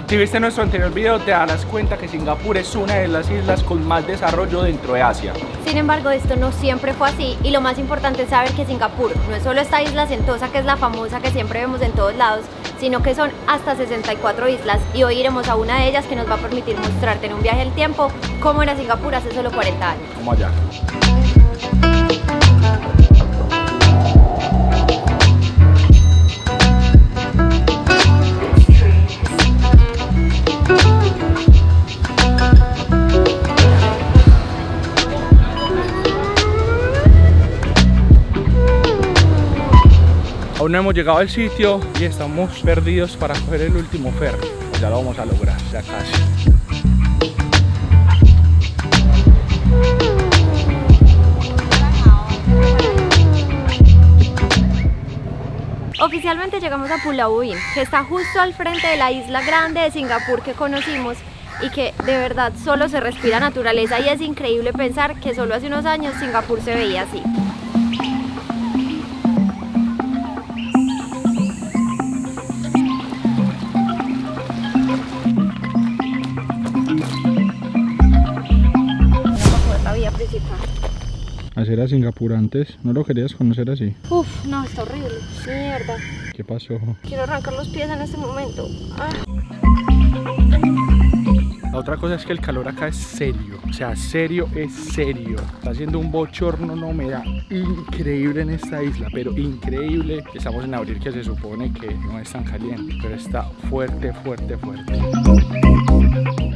Si viste nuestro anterior video te darás cuenta que Singapur es una de las islas con más desarrollo dentro de Asia. Sin embargo, esto no siempre fue así y lo más importante es saber que Singapur no es solo esta isla Sentosa que es la famosa que siempre vemos en todos lados, sino que son hasta 64 islas y hoy iremos a una de ellas que nos va a permitir mostrarte en un viaje al tiempo cómo era Singapur hace solo 40 años. Vamos allá. Aún no hemos llegado al sitio y estamos perdidos para coger el último ferry. Ya lo vamos a lograr, ya casi. Oficialmente llegamos a Pulau Ubin, que está justo al frente de la isla grande de Singapur que conocimos y que de verdad solo se respira naturaleza y es increíble pensar que solo hace unos años Singapur se veía así. Así era Singapur antes, ¿no lo querías conocer así? Uf, no, está horrible, mierda. ¿Qué pasó? Quiero arrancar los pies en este momento. La otra cosa es que el calor acá es serio, o sea, serio es serio. Está haciendo un bochorno, una humedad increíble en esta isla, pero increíble. Estamos en abril, que se supone que no es tan caliente, pero está fuerte, fuerte, fuerte.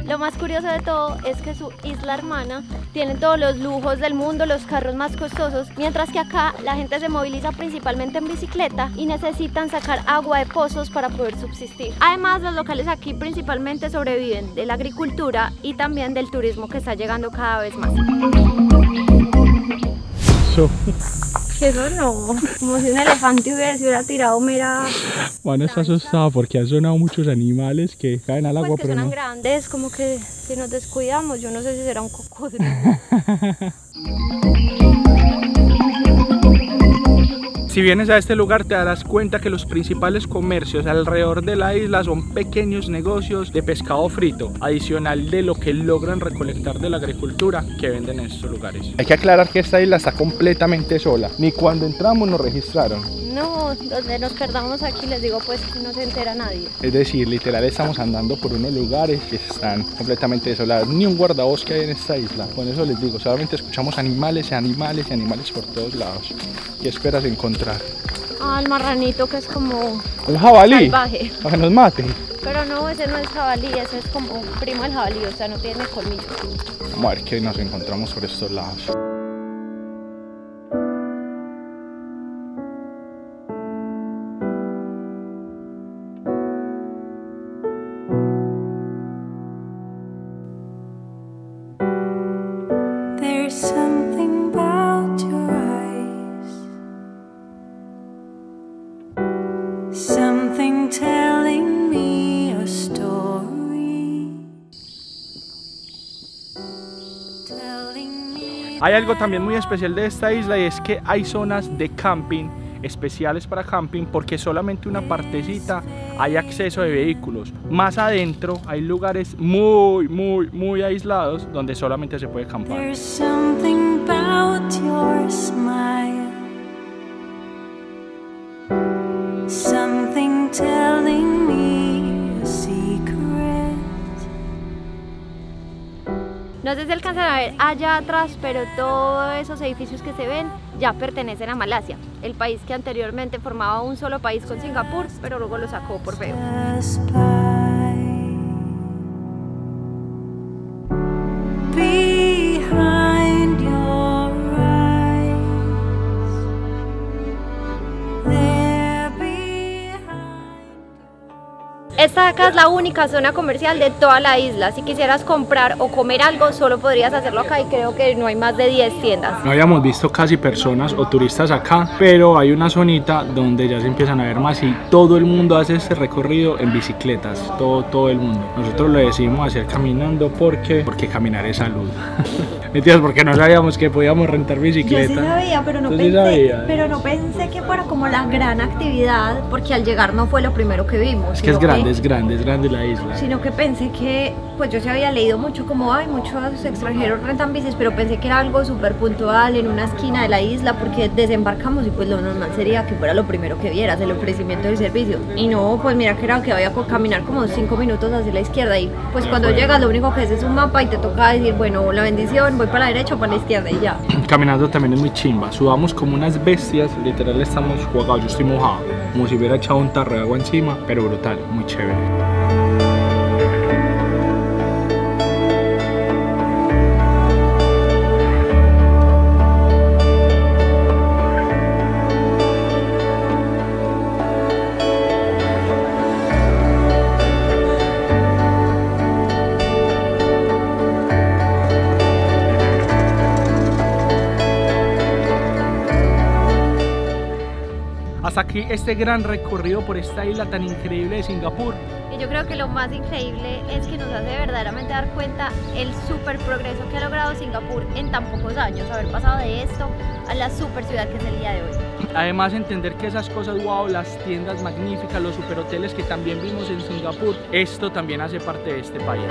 Lo más curioso de todo es que su isla hermana tiene todos los lujos del mundo, los carros más costosos, mientras que acá la gente se moviliza principalmente en bicicleta y necesitan sacar agua de pozos para poder subsistir. Además, los locales aquí principalmente sobreviven de la agricultura y también del turismo que está llegando cada vez más. Eso no, como si un elefante se hubiera tirado mera... Juan está asustado porque han sonado muchos animales que caen al agua, pues que pero suenan no. grandes, como que si nos descuidamos, yo no sé si será un cocodrilo. Si vienes a este lugar te darás cuenta que los principales comercios alrededor de la isla son pequeños negocios de pescado frito, adicional de lo que logran recolectar de la agricultura que venden en estos lugares. Hay que aclarar que esta isla está completamente sola, ni cuando entramos nos registraron. No, donde nos perdamos aquí les digo pues que no se entera nadie. Es decir, literal estamos andando por unos lugares que están completamente desolados, ni un guardabosque hay en esta isla. Con eso les digo, solamente escuchamos animales y animales y animales por todos lados. ¿Qué esperas encontrar? Ah, el marranito que es como... ¿Un jabalí? Salvaje. Para que nos mate. Pero no, ese no es jabalí, ese es como un primo del jabalí, o sea, no tiene colmillos. Vamos a ver qué nos encontramos por estos lados. Hay algo también muy especial de esta isla y es que hay zonas de camping especiales para camping porque solamente una partecita hay acceso de vehículos. Más adentro hay lugares muy aislados donde solamente se puede acampar. No sé si alcanzan a ver allá atrás, pero todos esos edificios que se ven ya pertenecen a Malasia, el país que anteriormente formaba un solo país con Singapur, pero luego lo sacó por feo. Esta de acá es la única zona comercial de toda la isla. Si quisieras comprar o comer algo, solo podrías hacerlo acá y creo que no hay más de 10 tiendas. No habíamos visto casi personas o turistas acá, pero hay una zonita donde ya se empiezan a ver más y todo el mundo hace este recorrido en bicicletas, todo el mundo. Nosotros lo decidimos hacer caminando porque caminar es salud. Mentiras, porque no sabíamos que podíamos rentar bicicleta. Yo sí sabía, pero no pensé que fuera como la gran actividad, porque al llegar no fue lo primero que vimos. Es que es grande, Es grande la isla. Sino que pensé que, pues yo se había leído mucho como, hay muchos extranjeros rentan bicis, pero pensé que era algo súper puntual en una esquina de la isla, porque desembarcamos y pues lo normal sería que fuera lo primero que vieras, el ofrecimiento del servicio. Y no, pues mira que era que había que caminar como 5 minutos hacia la izquierda y pues cuando llegas lo único que es un mapa y te toca decir, bueno, la bendición, voy para la derecha o para la izquierda y ya. Caminando también es muy chimba, sudamos como unas bestias, literal estamos jugados, yo estoy mojado, como si hubiera echado un tarro de agua encima, pero brutal, muy chévere. Hasta aquí este gran recorrido por esta isla tan increíble de Singapur. Y yo creo que lo más increíble es que nos hace verdaderamente dar cuenta el súper progreso que ha logrado Singapur en tan pocos años, haber pasado de esto a la super ciudad que es el día de hoy. Además entender que esas cosas wow, las tiendas magníficas, los superhoteles que también vimos en Singapur, esto también hace parte de este país.